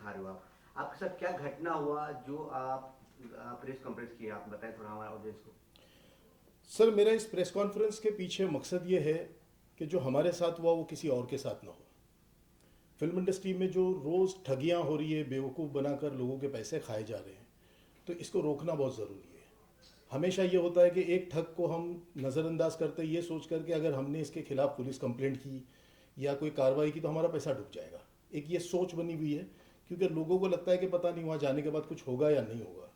दिखा रहे हो आप, आपके साथ क्या घटना हुआ जो आप प्रेस कॉन्फ्रेंस किए, आप बताएं थोड़ा हमारे ऑडियंस को। सर, मेरा इस प्रेस कॉन्फ्रेंस के पीछे मकसद ये है कि जो हमारे साथ हुआ वो किसी और के साथ ना हो। फिल्म इंडस्ट्री में जो रोज़ ठगियां हो रही है, बेवकूफ़ बनाकर लोगों के पैसे खाए जा रहे हैं, तो इसको रोकना बहुत ज़रूरी है। हमेशा ये होता है कि एक ठग को हम नज़रअंदाज करते हैं, ये सोच कर कि अगर हमने इसके खिलाफ पुलिस कंप्लेंट की या कोई कार्रवाई की तो हमारा पैसा डूब जाएगा। एक ये सोच बनी हुई है, क्योंकि लोगों को लगता है कि पता नहीं वहाँ जाने के बाद कुछ होगा या नहीं होगा।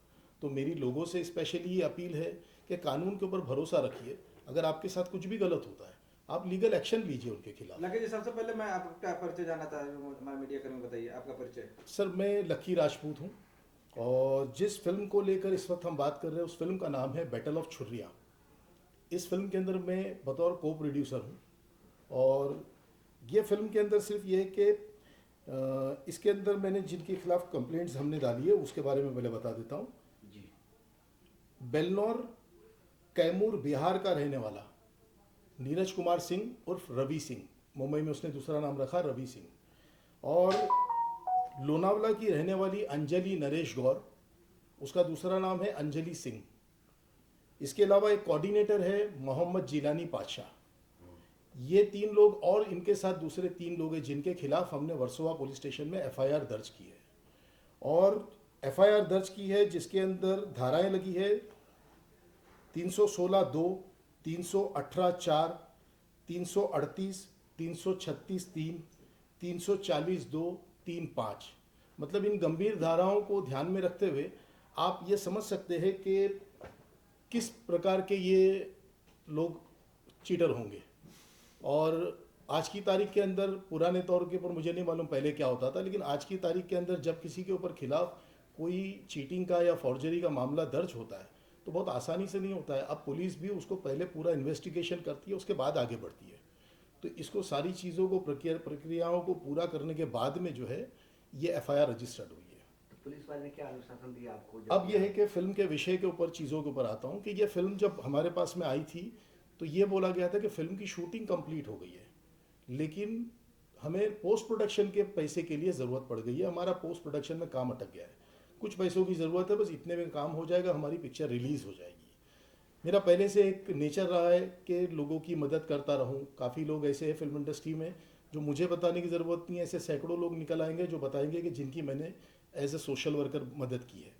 तो मेरी लोगों से स्पेशली ये अपील है कि कानून के ऊपर भरोसा रखिए। अगर आपके साथ कुछ भी गलत होता है, आप लीगल एक्शन लीजिए उनके खिलाफ। लगे जी, सबसे पहले मैं आपका परिचय जानना चाह रहा हूँ, हमारे मीडिया कर्मी बताइए आपका परिचय। सर, मैं लक्की राजपूत हूँ, और जिस फिल्म को लेकर इस वक्त हम बात कर रहे हैं उस फिल्म का नाम है बैटल ऑफ छुर्रियाँ। इस फिल्म के अंदर मैं बतौर को प्रोड्यूसर हूँ। और ये फिल्म के अंदर सिर्फ ये है कि इसके अंदर मैंने जिनके खिलाफ कंप्लेंट्स हमने डाली है उसके बारे में पहले बता देता हूँ। जी। बेलनौर, कैमूर, बिहार का रहने वाला नीरज कुमार सिंह उर्फ रवि सिंह, मुंबई में उसने दूसरा नाम रखा रवि सिंह। और लोनावला की रहने वाली अंजलि नरेश गौर, उसका दूसरा नाम है अंजलि सिंह। इसके अलावा एक कोऑर्डिनेटर है मोहम्मद जिलानी पातशाह। ये 3 लोग और इनके साथ दूसरे 3 लोग हैं जिनके खिलाफ हमने वर्सोवा पुलिस स्टेशन में एफआईआर दर्ज की है। और एफआईआर दर्ज की है जिसके अंदर धाराएं लगी है 316(2), 318(4), 338, 336(3), 340(2), 35। मतलब इन गंभीर धाराओं को ध्यान में रखते हुए आप ये समझ सकते हैं कि किस प्रकार के ये लोग चीटर होंगे। और आज की तारीख के अंदर, पुराने तौर के ऊपर मुझे नहीं मालूम पहले क्या होता था, लेकिन आज की तारीख के अंदर जब किसी के ऊपर खिलाफ कोई चीटिंग का या फॉर्जरी का मामला दर्ज होता है तो बहुत आसानी से नहीं होता है। अब पुलिस भी उसको पहले पूरा इन्वेस्टिगेशन करती है, उसके बाद आगे बढ़ती है। तो इसको सारी चीज़ों को प्रक्रियाओं को पूरा करने के बाद में जो है ये एफआईआर रजिस्टर्ड हुई है। तो पुलिस वाले ने क्या अनुशासन दिया आपको अब यह है कि फिल्म के विषय के ऊपर, चीज़ों के ऊपर आता हूँ कि ये फिल्म जब हमारे पास में आई थी तो ये बोला गया था कि फिल्म की शूटिंग कंप्लीट हो गई है, लेकिन हमें पोस्ट प्रोडक्शन के पैसे के लिए ज़रूरत पड़ गई है। हमारा पोस्ट प्रोडक्शन में काम अटक गया है, कुछ पैसों की ज़रूरत है, बस इतने में काम हो जाएगा, हमारी पिक्चर रिलीज़ हो जाएगी। मेरा पहले से एक नेचर रहा है कि लोगों की मदद करता रहूं। काफ़ी लोग ऐसे हैं फिल्म इंडस्ट्री में जो मुझे बताने की ज़रूरत नहीं है, ऐसे सैकड़ों लोग निकल आएंगे जो बताएंगे कि जिनकी मैंने एज ए सोशल वर्कर मदद की है।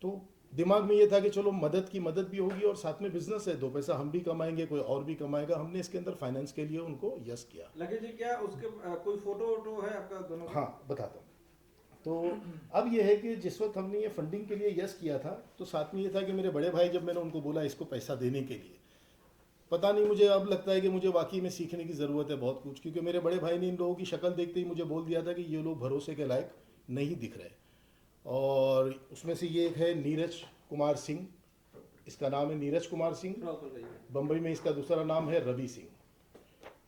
तो दिमाग में ये था कि चलो मदद भी होगी और साथ में बिजनेस है, 2 पैसा हम भी कमाएंगे, कोई और भी कमाएगा। हमने इसके अंदर फाइनेंस के लिए उनको यस किया। लगे जी, क्या उसके कोई फोटो वोटो है आपका दोनों का? हाँ, बताता हूँ। तो अब यह है कि जिस वक्त हमने ये फंडिंग के लिए यस किया था तो साथ में ये था कि मेरे बड़े भाई, जब मैंने उनको बोला इसको पैसा देने के लिए, पता नहीं, मुझे अब लगता है कि मुझे वाकई में सीखने की ज़रूरत है बहुत कुछ, क्योंकि मेरे बड़े भाई ने इन लोगों की शक्ल देखते ही मुझे बोल दिया था कि ये लोग भरोसे के लायक नहीं दिख रहे। और उसमें से ये एक है नीरज कुमार सिंह, इसका नाम है नीरज कुमार सिंह, बम्बई में इसका दूसरा नाम है रवि सिंह।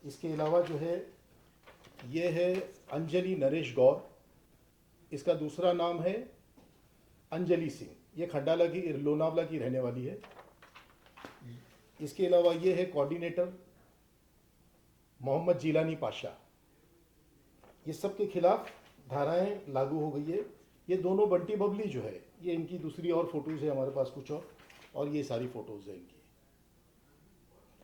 इसके अलावा जो है ये है अंजलि नरेश गौर, इसका दूसरा नाम है अंजलि सिंह, ये खंडाला की, लोनावला की रहने वाली है। इसके अलावा ये है कोऑर्डिनेटर मोहम्मद जिलानी पाशा। ये सब के खिलाफ धाराएं लागू हो गई है। ये दोनों बंटी बबली जो है, ये इनकी दूसरी और फोटोज़ है हमारे पास कुछ और ये सारी फोटोज़ है इनकी।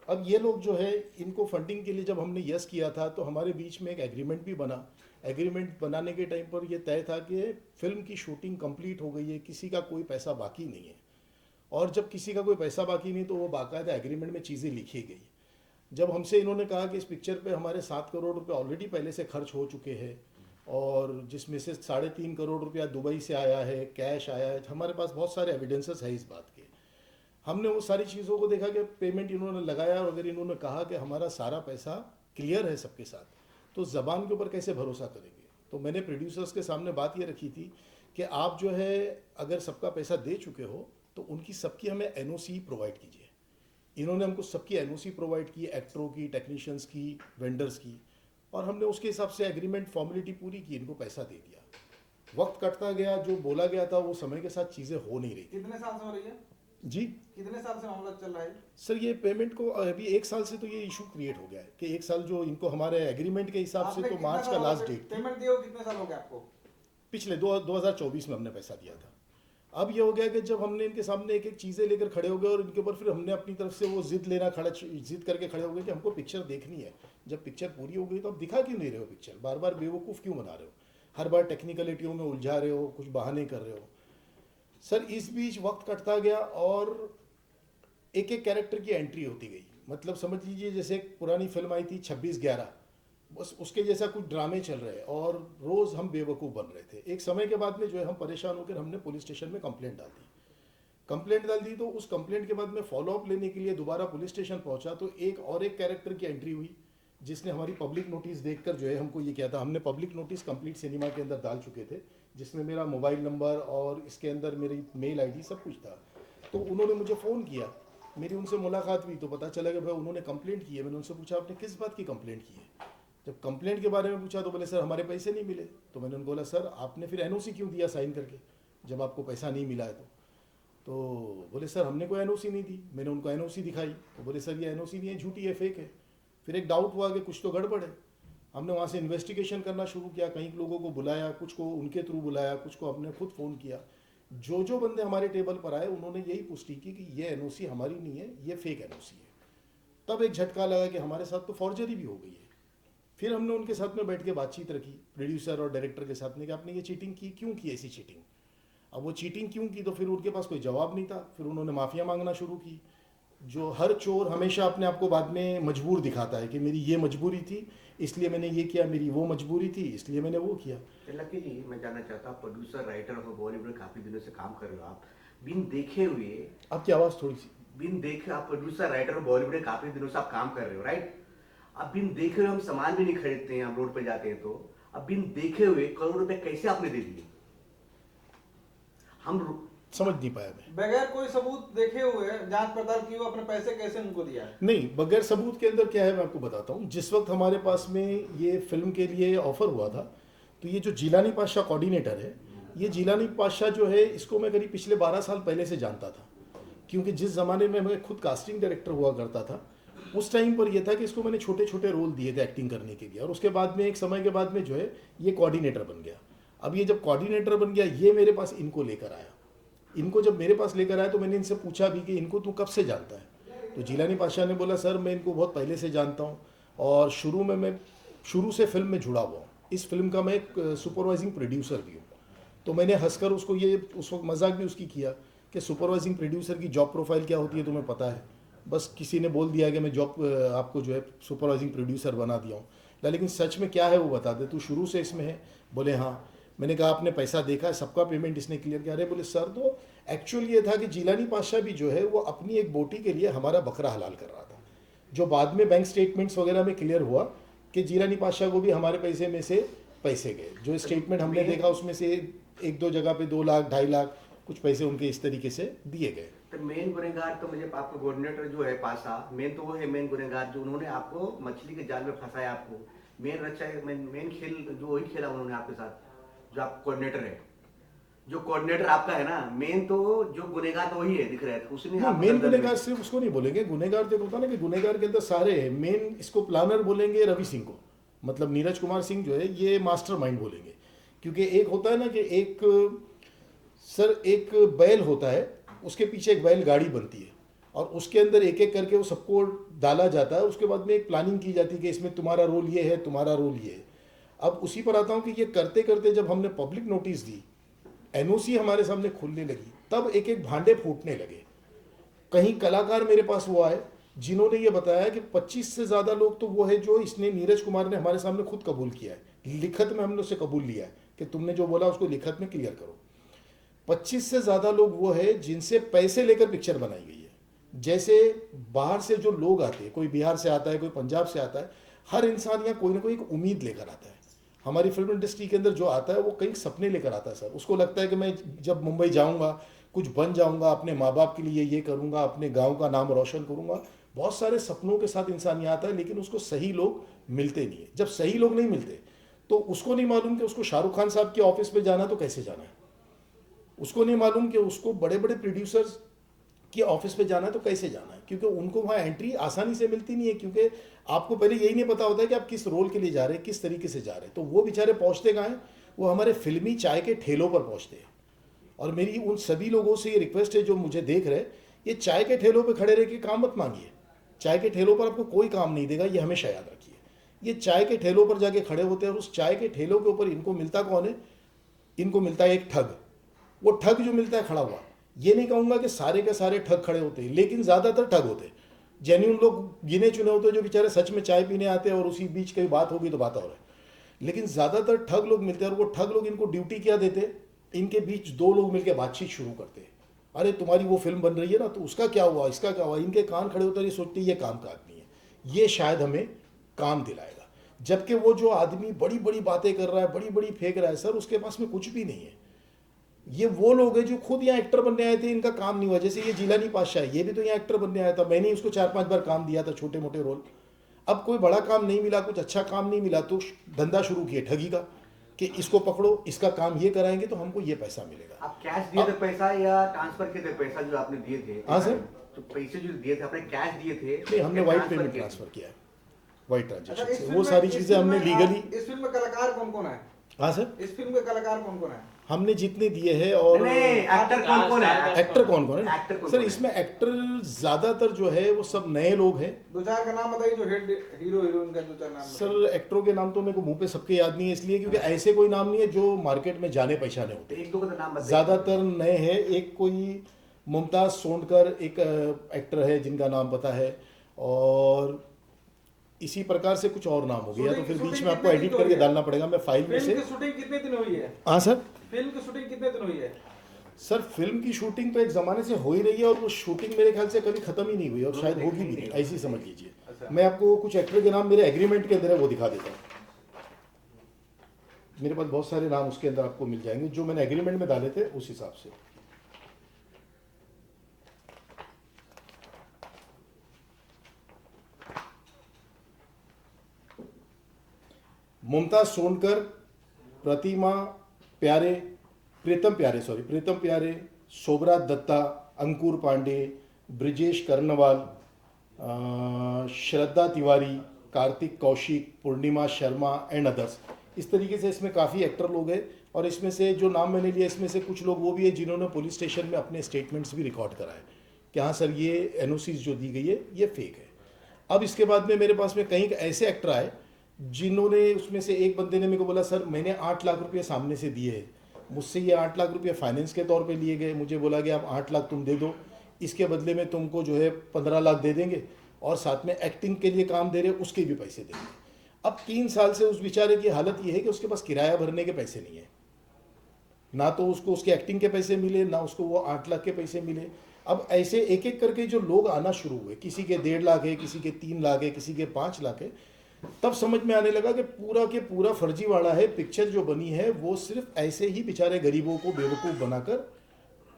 अब ये लोग जो है, इनको फंडिंग के लिए जब हमने यस किया था तो हमारे बीच में एक एग्रीमेंट भी बना। एग्रीमेंट बनाने के टाइम पर यह तय था कि फिल्म की शूटिंग कंप्लीट हो गई है, किसी का कोई पैसा बाकी नहीं है। और जब किसी का कोई पैसा बाकी नहीं तो वो बाकायदा एग्रीमेंट में चीज़ें लिखी गई। जब हमसे इन्होंने कहा कि इस पिक्चर पे हमारे 7 करोड़ रुपए ऑलरेडी पहले से खर्च हो चुके हैं, और जिसमें से 3.5 करोड़ रुपया दुबई से आया है, कैश आया है, हमारे पास बहुत सारे एविडेंसेस है इस बात के। हमने वो सारी चीज़ों को देखा कि पेमेंट इन्होंने लगाया, और अगर इन्होंने कहा कि हमारा सारा पैसा क्लियर है सबके साथ, तो ज़बान के ऊपर कैसे भरोसा करेंगे। तो मैंने प्रोड्यूसर्स के सामने बात ये रखी थी कि आप जो है अगर सबका पैसा दे चुके हो तो उनकी सबकी हमें एनओसी प्रोवाइड कीजिए। इन्होंने हमको सबकी एनओसी प्रोवाइड की, एक्टरों की, टेक्नीशियंस की, वेंडर्स की, और हमने उसके हिसाब से एग्रीमेंट फॉर्मेलिटी पूरी की, इनको पैसा दे दिया। वक्त कटता गया, जो बोला गया था वो समय के साथ चीज़ें हो नहीं रही। कितने साल से हो रही है जी, कितने साल से मामला चल रहा है? सर ये पेमेंट को अभी 1 साल से तो ये इशू क्रिएट हो गया है कि 1 साल जो इनको हमारे एग्रीमेंट के हिसाब से, आपने तो कितना मार्च का साल लास्ट डेट थी। पेमेंट दिए हो, कितने साल हो गए आपको? पिछले 2024 में हमने पैसा दिया था। अब ये हो गया कि जब हमने इनके सामने एक एक चीज़ें लेकर खड़े हो गए और इनके ऊपर फिर हमने अपनी तरफ से वो जिद करके खड़े हो गए कि हमको पिक्चर देखनी है। जब पिक्चर पूरी हो गई तो आप दिखा क्यों नहीं रहे हो पिक्चर, बार बार बेवकूफ़ क्यों बना रहे हो, हर बार टेक्निकलिटियों में उलझा रहे हो, कुछ बहाने कर रहे हो। सर इस बीच वक्त कटता गया और एक एक कैरेक्टर की एंट्री होती गई। मतलब समझ लीजिए जैसे एक पुरानी फिल्म आई थी 26/11, बस उसके जैसा कुछ ड्रामे चल रहे और रोज़ हम बेवकूफ़ बन रहे थे। एक समय के बाद में जो है हम परेशान होकर हमने पुलिस स्टेशन में कंप्लेंट डाल दी। तो उस कंप्लेंट के बाद में फॉलोअप लेने के लिए दोबारा पुलिस स्टेशन पहुंचा तो एक कैरेक्टर की एंट्री हुई जिसने हमारी पब्लिक नोटिस देखकर जो है हमको ये किया था। हमने पब्लिक नोटिस कंप्लीट सिनेमा के अंदर डाल चुके थे जिसमें मेरा मोबाइल नंबर और इसके अंदर मेरी मेल आईडी सब कुछ था। तो उन्होंने मुझे फ़ोन किया, मेरी उनसे मुलाकात हुई तो पता चला कि भाई उन्होंने कंप्लेंट की है। मैंने उनसे पूछा आपने किस बात की कंप्लेंट की है। जब कंप्लेंट के बारे में पूछा तो बोले सर हमारे पैसे नहीं मिले। तो मैंने उनको बोला सर आपने फिर एनओसी क्यों दिया साइन करके जब आपको पैसा नहीं मिला है तो बोले सर हमने कोई एनओसी नहीं दी। मैंने उनको एनओसी दिखाई तो बोले सर ये एनओसी नहीं है, झूठी है, फेक है। फिर एक डाउट हुआ कि कुछ तो गड़बड़ है। हमने वहाँ से इन्वेस्टिगेशन करना शुरू किया, कई लोगों को बुलाया, कुछ को उनके थ्रू बुलाया, कुछ को हमने खुद फ़ोन किया। जो बंदे हमारे टेबल पर आए उन्होंने यही पुष्टि की कि ये एनओसी हमारी नहीं है, ये फेक एनओसी है। तब एक झटका लगा कि हमारे साथ तो फॉर्जरी भी हो गई है। फिर हमने उनके साथ में बैठ के बातचीत रखी प्रोड्यूसर और डायरेक्टर के साथ में कि आपने ये चीटिंग की, क्यों की ऐसी चीटिंग। अब वो चीटिंग क्यों की तो फिर उनके पास कोई जवाब नहीं था। फिर उन्होंने माफ़िया मांगना शुरू की। जो हर चोर हमेशा अपने आप को बाद में मजबूर दिखाता है कि मेरी ये मजबूरी थी इसलिए मैंने ये किया, मेरी वो मजबूरी थी इसलिए मैंने वो किया। लकी जी मैं जानना चाहता हूँ, प्रोड्यूसर राइटर और बॉलीवुड में काफ़ी दिनों से काम कर रहे हो आप, बिन देखे हुए आपकी आवाज़ थोड़ी सी बिन देखे आप प्रोड्यूसर राइटर और बॉलीवुड में काफ़ी दिनों से आप काम कर रहे हो, राइट। अब बिन देखे हुए हम सामान भी नहीं खरीदते हैं, हम रोड पर जाते हैं तो अब बिन देखे हुए करोड़ रुपए कैसे आपने दे दिए? हम समझ नहीं पाया मैं। बगैर कोई सबूत देखे हुए जांच पड़ताल की हुई अपने पैसे कैसे उनको दिया है? नहीं, बगैर सबूत के अंदर क्या है मैं आपको बताता हूँ। जिस वक्त हमारे पास में ये फिल्म के लिए ऑफर हुआ था तो ये जो जिलानी पाशा कोऑर्डिनेटर है, ये जिलानी पाशा जो है इसको मैं करीब पिछले 12 साल पहले से जानता था। क्योंकि जिस ज़माने में मैं खुद कास्टिंग डायरेक्टर हुआ करता था उस टाइम पर यह था कि इसको मैंने छोटे छोटे रोल दिए थे एक्टिंग करने के लिए। और उसके बाद में एक समय के बाद में जो है ये कोऑर्डिनेटर बन गया। अब ये जब कोऑर्डिनेटर बन गया ये मेरे पास इनको लेकर आया। इनको जब मेरे पास लेकर आया तो मैंने इनसे पूछा भी कि इनको तू कब से जानता है। तो जिलानी पाशा ने बोला सर मैं इनको बहुत पहले से जानता हूँ और शुरू से फिल्म में जुड़ा हुआ हूँ। इस फिल्म का मैं एक सुपरवाइजिंग प्रोड्यूसर भी हूँ। तो मैंने हंसकर उसको ये उस वक्त मजाक भी उसकी किया कि सुपरवाइजिंग प्रोड्यूसर की जॉब प्रोफाइल क्या होती है तुम्हें पता है। बस किसी ने बोल दिया कि मैं जॉब आपको जो है सुपरवाइजिंग प्रोड्यूसर बना दिया हूँ, लेकिन सच में क्या है वो बता दे, तू शुरू से इसमें है। बोले हाँ। मैंने कहा आपने पैसा देखा है, सबका पेमेंट इसने क्लियर किया। अरे बोले सर तो एक्चुअल ये था कि जिलानी पाशा भी जो है वो अपनी एक बोटी के लिए हमारा बकरा हलाल कर रहा था, जो बाद में बैंक स्टेटमेंट्स वगैरह में क्लियर हुआ कि जिलानी पाशा को भी हमारे पैसे में से पैसे गए। जो स्टेटमेंट हमने देखा उसमें से 1-2 जगह पे 2 लाख 2.5 लाख कुछ पैसे उनके इस तरीके से दिए गए। तो मेन गुनहगार तो मुझे आपका कोऑर्डिनेटर जो है पासा, मेन तो वो है मेन गुनहगार जो उन्होंने आपको मछली के जाल में फंसाया। आपको मेन रचा मेन खेल जो वही खेला उन्होंने आपके साथ, जो आप कोऑर्डिनेटर है, जो कोऑर्डिनेटर आपका है ना, मेन तो जो गुनहगार तो वही है दिख रहा है। उसने मेन गुनहगार सिर्फ उसको नहीं बोलेंगे। गुनहगार देखो होता ना कि गुनहगार के अंदर सारे हैं। मेन इसको प्लानर बोलेंगे रवि सिंह को, मतलब नीरज कुमार सिंह जो है ये मास्टरमाइंड बोलेंगे। क्योंकि एक होता है ना कि एक बैल होता है, उसके पीछे एक बैल गाड़ी बनती है और उसके अंदर एक एक करके वो सबको डाला जाता है। उसके बाद में एक प्लानिंग की जाती है कि इसमें तुम्हारा रोल ये है, तुम्हारा रोल ये है। अब उसी पर आता हूँ कि ये करते करते जब हमने पब्लिक नोटिस दी, एनओसी हमारे सामने खुलने लगी, तब एक एक भांडे फूटने लगे। कहीं कलाकार मेरे पास वो आए जिन्होंने ये बताया कि 25 से ज़्यादा लोग तो वो है जो इसने नीरज कुमार ने हमारे सामने खुद कबूल किया है। लिखत में हमने उससे कबूल लिया है कि तुमने जो बोला उसको लिखत में क्लियर करो। 25 से ज़्यादा लोग वो है जिनसे पैसे लेकर पिक्चर बनाई गई है। जैसे बाहर से जो लोग आते हैं, कोई बिहार से आता है, कोई पंजाब से आता है, हर इंसान यहाँ कोई ना कोई एक उम्मीद लेकर आता है। हमारी फिल्म इंडस्ट्री के अंदर जो आता है वो कई सपने लेकर आता है सर। उसको लगता है कि मैं जब मुंबई जाऊँगा कुछ बन जाऊँगा, अपने माँ बाप के लिए ये करूँगा, अपने गाँव का नाम रोशन करूँगा। बहुत सारे सपनों के साथ इंसान यहाँ आता है, लेकिन उसको सही लोग मिलते नहीं है। जब सही लोग नहीं मिलते तो उसको नहीं मालूम कि उसको शाहरुख खान साहब के ऑफिस में जाना तो कैसे जाना है, उसको नहीं मालूम कि उसको बड़े बड़े प्रोड्यूसर्स के ऑफिस पे जाना है तो कैसे जाना है, क्योंकि उनको वहाँ एंट्री आसानी से मिलती नहीं है। क्योंकि आपको पहले यही नहीं पता होता है कि आप किस रोल के लिए जा रहे हैं, किस तरीके से जा रहे हैं। तो वो बेचारे पहुँचते कहाँ हैं, वो हमारे फिल्मी चाय के ठेलों पर पहुंचते हैं। और मेरी उन सभी लोगों से ये रिक्वेस्ट है जो मुझे देख रहे हैं, ये चाय के ठेलों पर खड़े रह के काम मत मांगिए। चाय के ठेलों पर आपको कोई काम नहीं देगा, ये हमेशा याद रखिए। ये चाय के ठेलों पर जाके खड़े होते हैं और उस चाय के ठेलों के ऊपर इनको मिलता कौन है? इनको मिलता है एक ठग। वो ठग जो मिलता है खड़ा हुआ, ये नहीं कहूँगा कि सारे के सारे ठग खड़े होते हैं, लेकिन ज़्यादातर ठग होते हैं। जेन्युइन लोग गिने चुने होते हैं जो बेचारे सच में चाय पीने आते हैं और उसी बीच कहीं बात होगी तो बात हो रहा है। लेकिन ज़्यादातर ठग लोग मिलते हैं और वो ठग लोग इनको ड्यूटी क्या देते हैं? इनके बीच दो लोग मिलकर बातचीत शुरू करते हैं। अरे तुम्हारी वो फिल्म बन रही है ना, तो उसका क्या हुआ, इसका क्या हुआ। इनके कान खड़े होते हैं, ये सोचते ये काम का आदमी है, ये शायद हमें काम दिलाएगा। जबकि वो जो आदमी बड़ी बड़ी बातें कर रहा है, बड़ी बड़ी फेंक रहा है, सर उसके पास में कुछ भी नहीं है। ये वो लोग हैं जो खुद यहाँ एक्टर बनने आए थे, इनका काम नहीं हुआ। जैसे ये जिलानी पातशाह है, ये भी तो यहाँ एक्टर बनने आया था, मैंने उसको 4-5 बार काम दिया था, छोटे मोटे रोल। अब कोई बड़ा काम नहीं मिला, कुछ अच्छा काम नहीं मिला, तो धंधा शुरू किया ठगी का कि इसको पकड़ो, इसका काम ये कराएंगे तो हमको ये पैसा मिलेगा। आप कैश दिए थे पैसा या ट्रांसफर किए थे पैसा जो आपने दिए थे? हाँ सर, तो पैसे जो दिए थे आपने कैश दिए थे? नहीं, हमने या वाइट ट्रांसफर पेमेंट किए थे? ट्रांसफर किया है, वाइट अच्छा, ट्रांजेक्शन इस से। फिल्म वो में- सारी इस चीज़ें फिल्म हमने में लीगली। इस फिल्म में कलाकार कौन कौन है? हाँ सर, इस फिल्म के कलाकार कौन कौन है? हमने जितने दिए हैं। और नहीं, एक्टर कौन कौन है? एक्टर कौन कौन है? एक्टर कौन सर कौन है? इसमें एक्टर ज़्यादातर जो है वो सब नए लोग हैं। दो चार का नाम बताइए, जो हेड हीरो हीरोइन का दो चार नाम बताइए। सर एक्टरों के नाम तो मेरे को मुंह पे सबके याद नहीं है, इसलिए क्योंकि ऐसे कोई नाम नहीं है जो मार्केट में जाने पहचाने होते हैं। एक दो का तो नाम बताइए। ज़्यादातर नए हैं। एक कोई मुमताज़ सोनकर एक एक्टर है जिनका नाम पता है, और इसी प्रकार से कुछ और नाम हो गया, तो फिर बीच में आपको एडिट करके डालना पड़ेगा। मैं फाइल में फिल्म से। की शूटिंग कितने दिन हुई है? हाँ सर, फिल्म की शूटिंग कितने दिन हुई है? सर फिल्म की शूटिंग तो एक ज़माने से हो ही रही है, और वो शूटिंग मेरे ख्याल से कभी ख़त्म ही नहीं हुई, और शायद होगी भी नहीं, ऐसी समझ लीजिए। अच्छा। मैं आपको कुछ एक्टर के नाम मेरे एग्रीमेंट के अंदर है वो दिखा देता हूँ। मेरे पास बहुत सारे नाम उसके अंदर आपको मिल जाएंगे जो मैंने एग्रीमेंट में डाले थे उस हिसाब से। मुमताज सोनकर, प्रतिमा प्यारे, प्रीतम प्यारे, शोभराज दत्ता, अंकुर पांडे, ब्रिजेश कर्नवाल, श्रद्धा तिवारी, कार्तिक कौशिक, पूर्णिमा शर्मा एंड अदर्स। इस तरीके से इसमें काफ़ी एक्टर लोग हैं, और इसमें से जो नाम मैंने लिया इसमें से कुछ लोग वो भी है जिन्होंने पुलिस स्टेशन में अपने स्टेटमेंट्स भी रिकॉर्ड कराए कि हाँ सर ये एनओसीज जो दी गई है ये फेक है। अब इसके बाद में मेरे पास में कई ऐसे एक्टर आए जिन्होंने, उसमें से एक बंदे ने मेरे को बोला सर मैंने 8 लाख रुपये सामने से दिए हैं, मुझसे ये 8 लाख रुपये फाइनेंस के तौर पे लिए गए, मुझे बोला कि आप 8 लाख तुम दे दो, इसके बदले में तुमको जो है 15 लाख दे देंगे, और साथ में एक्टिंग के लिए काम दे रहे उसके भी पैसे देंगे। अब 3 साल से उस बेचारे की हालत ये है कि उसके पास किराया भरने के पैसे नहीं है, ना तो उसको उसके एक्टिंग के पैसे मिले, ना उसको वो 8 लाख के पैसे मिले। अब ऐसे एक एक करके जो लोग आना शुरू हुए, किसी के 1.5 लाख है, किसी के 3 लाख है, किसी के 5 लाख है, तब समझ में आने लगा कि पूरा के पूरा फर्जीवाड़ा है। पिक्चर जो बनी है वो सिर्फ ऐसे ही बेचारे गरीबों को बेवकूफ़ बनाकर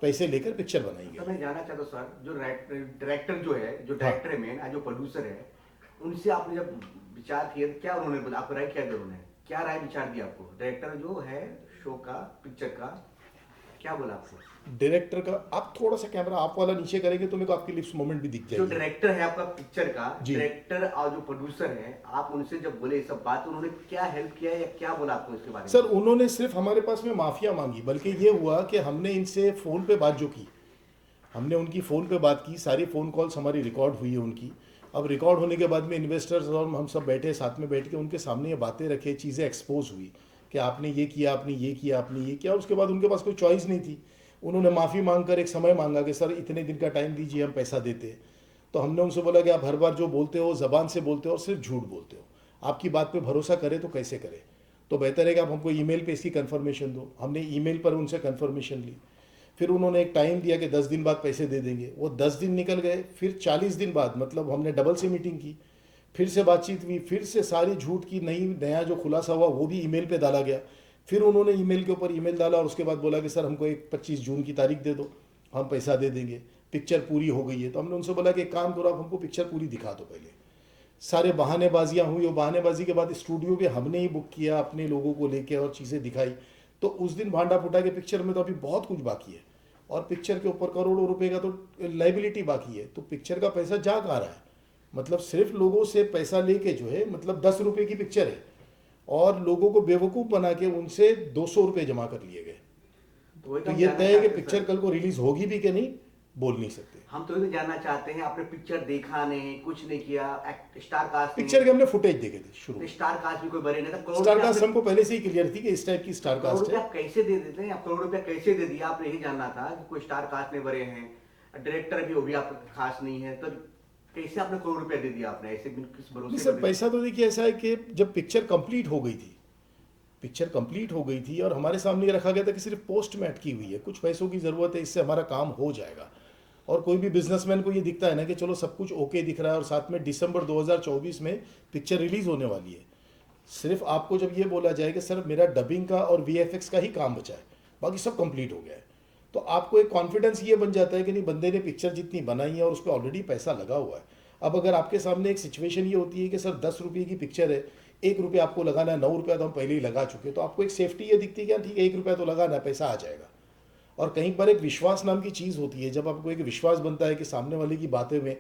पैसे लेकर पिक्चर बनाई तो गई। मैं जानना चाहता हूँ सर, जो डायरेक्टर जो है, जो डायरेक्टर है मेन, जो प्रोड्यूसर है, उनसे आपने जब विचार किया क्या उन्होंने बोला, आपको राय क्या दिया, उन्होंने क्या राय विचार दिया आपको? डायरेक्टर जो है शो का, पिक्चर का, क्या बोला आपको? डायरेक्टर का, आप थोड़ा सा कैमरा आप वाला नीचे करेंगे तो मेरे को आपकी लिप्स मोमेंट भी दिख जो जाएगी। डायरेक्टर है आपका पिक्चर का, जी। डायरेक्टर और जो प्रोड्यूसर है, आप उनसे जब बोले ये सब बात, उन्होंने क्या हेल्प किया या क्या बोला आपको इसके बारे में? सर उन्होंने सिर्फ हमारे पास में माफिया मांगी, बल्कि ये हुआ कि हमने इनसे फ़ोन पे बात जो की, हमने उनकी फ़ोन पे बात की, सारी फ़ोन कॉल्स हमारी रिकॉर्ड हुई है उनकी। अब रिकॉर्ड होने के बाद में इन्वेस्टर्स और हम सब बैठे, साथ में बैठ के उनके सामने ये बातें रखे, चीज़ें एक्सपोज हुई कि आपने ये किया, आपने ये किया, आपने ये किया। उसके बाद उनके पास कोई चॉइस नहीं थी, उन्होंने माफ़ी मांग कर एक समय मांगा कि सर इतने दिन का टाइम दीजिए, हम पैसा देते हैं। तो हमने उनसे बोला कि आप हर बार जो बोलते हो ज़बान से बोलते हो और सिर्फ झूठ बोलते हो, आपकी बात पे भरोसा करें तो कैसे करें, तो बेहतर है कि आप हमको ईमेल पे इसकी कंफर्मेशन दो। हमने ईमेल पर उनसे कंफर्मेशन ली, फिर उन्होंने एक टाइम दिया कि 10 दिन बाद पैसे दे देंगे। वो 10 दिन निकल गए, फिर 40 दिन बाद, मतलब हमने डबल से मीटिंग की, फिर से बातचीत हुई, फिर से सारी झूठ की नया जो खुलासा हुआ वो भी ईमेल पे डाला गया। फिर उन्होंने ईमेल के ऊपर ईमेल डाला और उसके बाद बोला कि सर हमको एक 25 जून की तारीख दे दो, हम पैसा दे देंगे, पिक्चर पूरी हो गई है। तो हमने उनसे बोला कि एक काम करो, आप हमको पिक्चर पूरी दिखा दो पहले। सारे बहानेबाजियाँ हुई, और बहानेबाजी के बाद स्टूडियो भी हमने ही बुक किया अपने लोगों को लेके और चीज़ें दिखाई। तो उस दिन भांडा फूटा के पिक्चर में तो अभी बहुत कुछ बाकी है, और पिक्चर के ऊपर करोड़ों रुपए का तो लाइबिलिटी बाकी है। तो पिक्चर का पैसा जा कहाँ रहा है, मतलब सिर्फ लोगों से पैसा लेके जो है, मतलब 10 रुपये की पिक्चर है और लोगों को बेवकूफ़ बना के उनसे 200 रुपये जमा कर लिए गए। तो वही तो हम ये जानना तय है कि चाहते हैं, पिक्चर सर। कल को रिलीज होगी भी कि नहीं बोल नहीं सकते। हम तो ये जानना चाहते हैं, आपने पिक्चर देखा नहीं, कुछ नहीं किया, स्टार कास्ट नहीं, पिक्चर के हमने फुटेज देखे थे शुरू में। स्टार कास्ट भी कोई बने नहीं था, करोड़ स्टार रुपया कास्ट आपने- हमको पहले से ही क्लियर थी कि इस टाइप की स्टार करोड़ कास्ट रुपया है। कैसे दे देते हैं, आप करोड़ रुपया कैसे दे दिया, आपने यही जानना था कि कोई स्टार कास्ट में बने हैं, डायरेक्टर भी वो भी आप खास नहीं है, तो कैसे आपने करोड़ रुपया दे दिया, आपने ऐसे किस नहीं भरोसे सर, पर दे दिया? पैसा तो देखिए ऐसा है कि जब पिक्चर कंप्लीट हो गई थी, पिक्चर कंप्लीट हो गई थी और हमारे सामने ये रखा गया था कि सिर्फ पोस्ट में अटकी हुई है, कुछ पैसों की ज़रूरत है, इससे हमारा काम हो जाएगा। और कोई भी बिजनेसमैन को ये दिखता है ना कि चलो सब कुछ ओके दिख रहा है और साथ में दिसंबर 2024 में पिक्चर रिलीज होने वाली है, सिर्फ आपको जब ये बोला जाए कि सर मेरा डबिंग का और वीएफएक्स का ही काम बचा है, बाकी सब कंप्लीट हो गया है, तो आपको एक कॉन्फिडेंस ये बन जाता है कि नहीं, बंदे ने पिक्चर जितनी बनाई है और उस पर ऑलरेडी पैसा लगा हुआ है। अब अगर आपके सामने एक सिचुएशन ये होती है कि सर 10 रुपये की पिक्चर है, 1 रुपया आपको लगाना है, 9 रुपया तो हम पहले ही लगा चुके, तो आपको एक सेफ्टी ये दिखती है कि ठीक है 1 रुपया तो लगाना है, पैसा आ जाएगा। और कहीं पर एक विश्वास नाम की चीज़ होती है, जब आपको एक विश्वास बनता है कि सामने वाले की बातें में,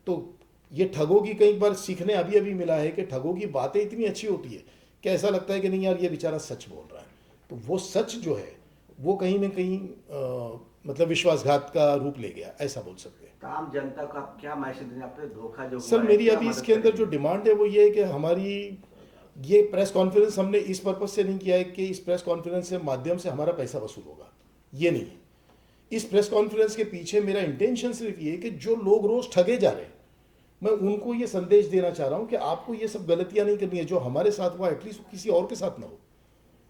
तो ये ठगों की कई बार सीखने अभी अभी मिला है कि ठगों की बातें इतनी अच्छी होती है कि ऐसा लगता है कि नहीं यार ये बेचारा सच बोल रहा है, तो वो सच जो है वो कहीं ना कहीं मतलब विश्वासघात का रूप ले गया, ऐसा बोल सकते हैं। तो आम जनता को आप क्या मैसेज देंगे, आपने धोखा जो सर हुआ है, मेरी क्या अभी मदद इसके अंदर करेंगे? जो डिमांड है वो ये है कि हमारी ये प्रेस कॉन्फ्रेंस हमने इस पर्पज से नहीं किया है कि इस प्रेस कॉन्फ्रेंस के माध्यम से हमारा पैसा वसूल होगा, ये नहीं है। इस प्रेस कॉन्फ्रेंस के पीछे मेरा इंटेंशन सिर्फ ये है कि जो लोग रोज ठगे जा रहे हैं, मैं उनको ये संदेश देना चाह रहा हूँ कि आपको ये सब गलतियाँ नहीं करनी है, जो हमारे साथ हुआ एटलीस्ट किसी और के साथ ना हो।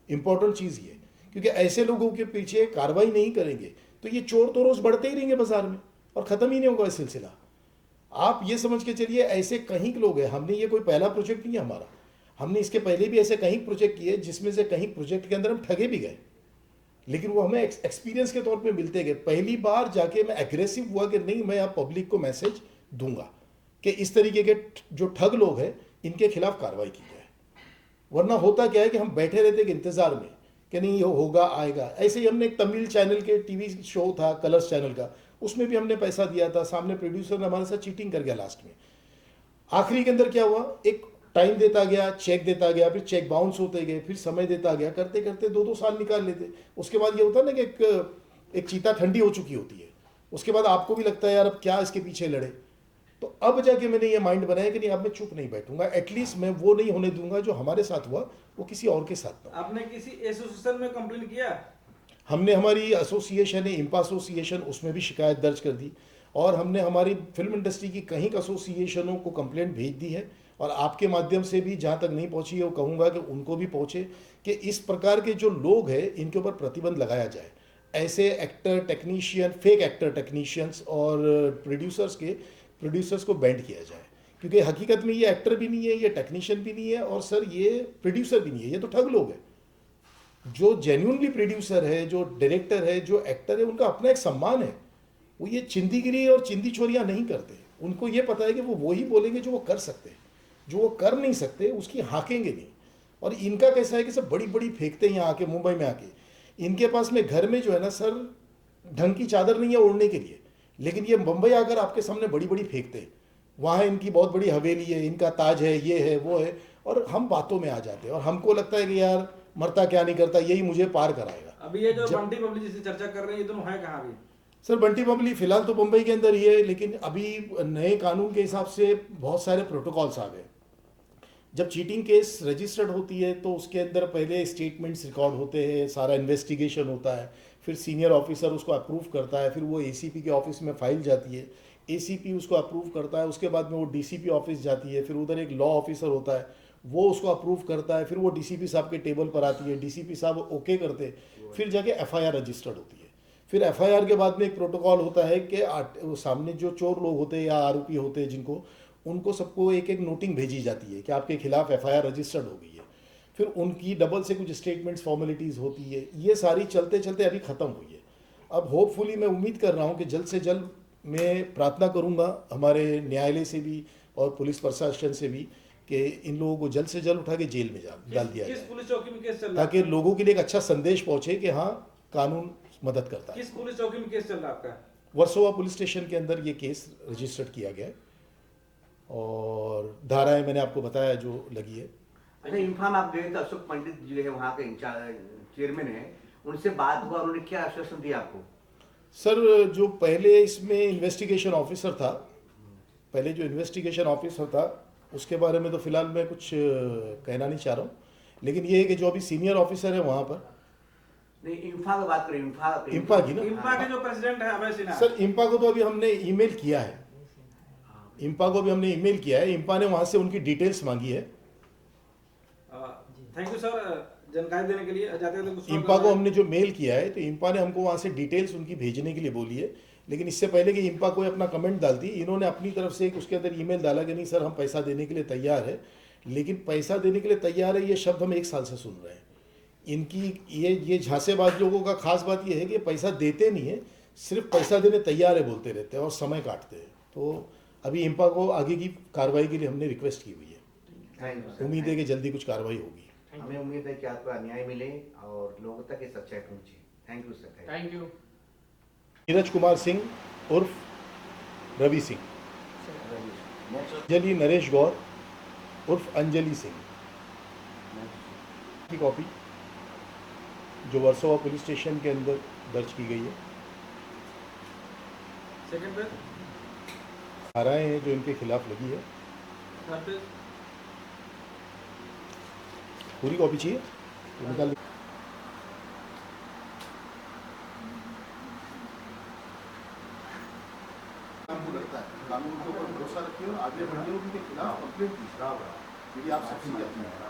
इंपॉर्टेंट चीज़ ये, क्योंकि ऐसे लोगों के पीछे कार्रवाई नहीं करेंगे तो ये चोर तो रोज बढ़ते ही रहेंगे बाजार में और ख़त्म ही नहीं होगा ये सिलसिला। आप ये समझ के चलिए ऐसे कहीं के लोग हैं, हमने ये कोई पहला प्रोजेक्ट नहीं है हमारा, हमने इसके पहले भी ऐसे कहीं प्रोजेक्ट किए जिसमें से कहीं प्रोजेक्ट के अंदर हम ठगे भी गए, लेकिन वो हमें एक्सपीरियंस के तौर पे मिलते गए। पहली बार जाके मैं एग्रेसिव हुआ कि नहीं, मैं आप पब्लिक को मैसेज दूंगा कि इस तरीके के जो ठग लोग हैं इनके खिलाफ कार्रवाई की जाए। वरना होता क्या है कि हम बैठे रहते कि इंतजार में कि नहीं ये होगा आएगा। ऐसे ही हमने एक तमिल चैनल के टीवी शो था कलर्स चैनल का, उसमें भी हमने पैसा दिया था, सामने प्रोड्यूसर ने हमारे साथ चीटिंग कर गया लास्ट में। आखिरी के अंदर क्या हुआ, एक टाइम देता गया, चेक देता गया, फिर चेक बाउंस होते गए, फिर समय देता गया, करते करते 2-2 साल निकाल लेते। उसके बाद ये होता ना कि एक चीता ठंडी हो चुकी होती है, उसके बाद आपको भी लगता है यार अब क्या इसके पीछे लड़े। तो अब जाके मैंने ये माइंड बनाया कि नहीं, अब मैं चुप नहीं बैठूंगा, एटलीस्ट मैं वो नहीं होने दूंगा जो हमारे साथ हुआ वो किसी और के साथ ना हो। आपने किसी एसोसिएशन में कंप्लेन किया? हमने हमारी एसोसिएशन है इंपा एसोसिएशन, उसमें भी शिकायत दर्ज कर दी और हमने हमारी फिल्म इंडस्ट्री की कई एसोसिएशनों को कंप्लेंट भेज दी है और आपके माध्यम से भी जहाँ तक नहीं पहुँची है वो कहूँगा कि उनको भी पहुँचे कि इस प्रकार के जो लोग हैं इनके ऊपर प्रतिबंध लगाया जाए। ऐसे actor technician, fake actor technicians और प्रोड्यूसर्स को बैंड किया जाए, क्योंकि हकीकत में ये एक्टर भी नहीं है, ये टेक्नीशियन भी नहीं है और सर ये प्रोड्यूसर भी नहीं है, ये तो ठग लोग हैं। जो जेन्युइनली प्रोड्यूसर है, जो डायरेक्टर है, जो एक्टर है, उनका अपना एक सम्मान है, वो ये चिंदीगिरी और चिंदी चोरियां नहीं करते। उनको ये पता है कि वो वही बोलेंगे जो वो कर सकते हैं, जो वो कर नहीं सकते उसकी हाँकेंगे नहीं। और इनका कैसा है कि सब बड़ी बड़ी फेंकते हैं यहाँ आके, मुंबई में आके। इनके पास में घर में जो है ना सर ढंग की चादर नहीं है ओढ़ने के लिए, लेकिन ये मुंबई आकर आपके सामने बड़ी बड़ी फेंकते हैं। वहाँ इनकी बहुत बड़ी हवेली है, इनका ताज है, ये है वो है, और हम बातों में आ जाते हैं और हमको लगता है कि यार मरता क्या नहीं करता, यही मुझे पार कराएगा। अभी ये जो बंटी बबली जिसकी चर्चा कर रहे हैं, ये दोनों है कहाँ अभी? सर बंटी बबली फिलहाल तो मुंबई के अंदर ही है, लेकिन अभी नए कानून के हिसाब से बहुत सारे प्रोटोकॉल्स आ गए। जब चीटिंग केस रजिस्टर्ड होती है तो उसके अंदर पहले स्टेटमेंट्स रिकॉर्ड होते हैं, सारा इन्वेस्टिगेशन होता है, फिर सीनियर ऑफिसर उसको अप्रूव करता है, फिर वो एसीपी के ऑफिस में फाइल जाती है, एसीपी उसको अप्रूव करता है, उसके बाद में वो डीसीपी ऑफिस जाती है, फिर उधर एक लॉ ऑफिसर होता है, वो उसको अप्रूव करता है, फिर वो डीसीपी साहब के टेबल पर आती है, डीसीपी साहब ओके करते हैं, फिर जाके एफआईआर रजिस्टर्ड होती है। फिर एफआईआर के बाद में एक प्रोटोकॉल होता है कि सामने जो चोर लोग होते हैं या आरोपी होते हैं जिनको, उनको सबको एक एक नोटिंग भेजी जाती है कि आपके खिलाफ एफआईआर रजिस्टर्ड हो गई है। फिर उनकी डबल से कुछ स्टेटमेंट्स फॉर्मेलिटीज़ होती है, ये सारी चलते चलते अभी ख़त्म हुई है। अब होपफुली मैं उम्मीद कर रहा हूँ कि जल्द से जल्द मैं प्रार्थना करूँगा हमारे न्यायालय से भी और पुलिस प्रशासन से भी कि इन लोगों को जल्द से जल्द उठा के जेल में डाल दिया किस जाए, पुलिस चौकी में केस चल रहा ताकि है? लोगों के लिए एक अच्छा संदेश पहुँचे कि हाँ कानून मदद करता है। किस पुलिस चौकी में केस चल रहा है आपका? वर्सोवा पुलिस स्टेशन के अंदर ये केस रजिस्टर्ड किया गया है और धाराएं मैंने आपको बताया जो लगी है। अच्छा, इम्फा में आप गए थे, अशोक पंडित जो है वहाँ के चेयरमैन है, उनसे बात हुआ, उन्होंने क्या आश्वासन दिया आपको? सर जो पहले इसमें इन्वेस्टिगेशन ऑफिसर था, पहले जो इन्वेस्टिगेशन ऑफिसर था उसके बारे में तो फिलहाल मैं कुछ कहना नहीं चाह रहा हूँ, लेकिन ये है कि जो अभी सीनियर ऑफिसर है वहाँ पर, नहीं, इम्फा की बात करें, इम्फा की ना, इम्पा के जो प्रेसिडेंट है अभय सिन्हा, सर इम्पा को तो अभी हमने ईमेल किया है, इम्पा को भी हमने ईमेल किया है, इम्पा ने वहाँ से उनकी डिटेल्स मांगी है। थैंक यू सर जानकारी देने के लिए। जाते थे कुछ इम्पा को हमने जो मेल किया है तो इम्पा ने हमको वहाँ से डिटेल्स उनकी भेजने के लिए बोली है, लेकिन इससे पहले कि इम्पा कोई अपना कमेंट डालती, इन्होंने अपनी तरफ से एक उसके अंदर ईमेल डाला कि नहीं सर हम पैसा देने के लिए तैयार है, लेकिन पैसा देने के लिए तैयार है ये शब्द हम 1 साल से सुन रहे हैं। इनकी ये झांसेबाज लोगों का खास बात ये है कि पैसा देते नहीं है, सिर्फ पैसा देने तैयार है बोलते रहते हैं और समय काटते हैं। तो अभी इम्पा को आगे की कार्रवाई के लिए हमने रिक्वेस्ट की हुई है, थैंक यू सर। उम्मीद है कि जल्दी कुछ कार्रवाई होगी। हमें उम्मीद है कि आपको न्याय मिले और लोगों तक ये सच्चाई पहुंचे। Thank you sir. Thank you. Neeraj Kumar Singh उर्फ रवि सिंह, अंजलि नरेश गौर उर्फ अंजलि सिंह की कॉपी जो वर्सोवा पुलिस स्टेशन के अंदर दर्ज की गई है। सेकंड पेज, धाराएं हैं जो इनके खिलाफ लगी है। थर्ड पेज, पूरी कॉपी चाहिए तो निकाल लीजिए। आपको लगता है कानून के ऊपर भरोसा रखिए और आगे बढ़िए, उनके खिलाफ कंप्लेंट कीजिए यदि आप सक्सेस जाती हैं।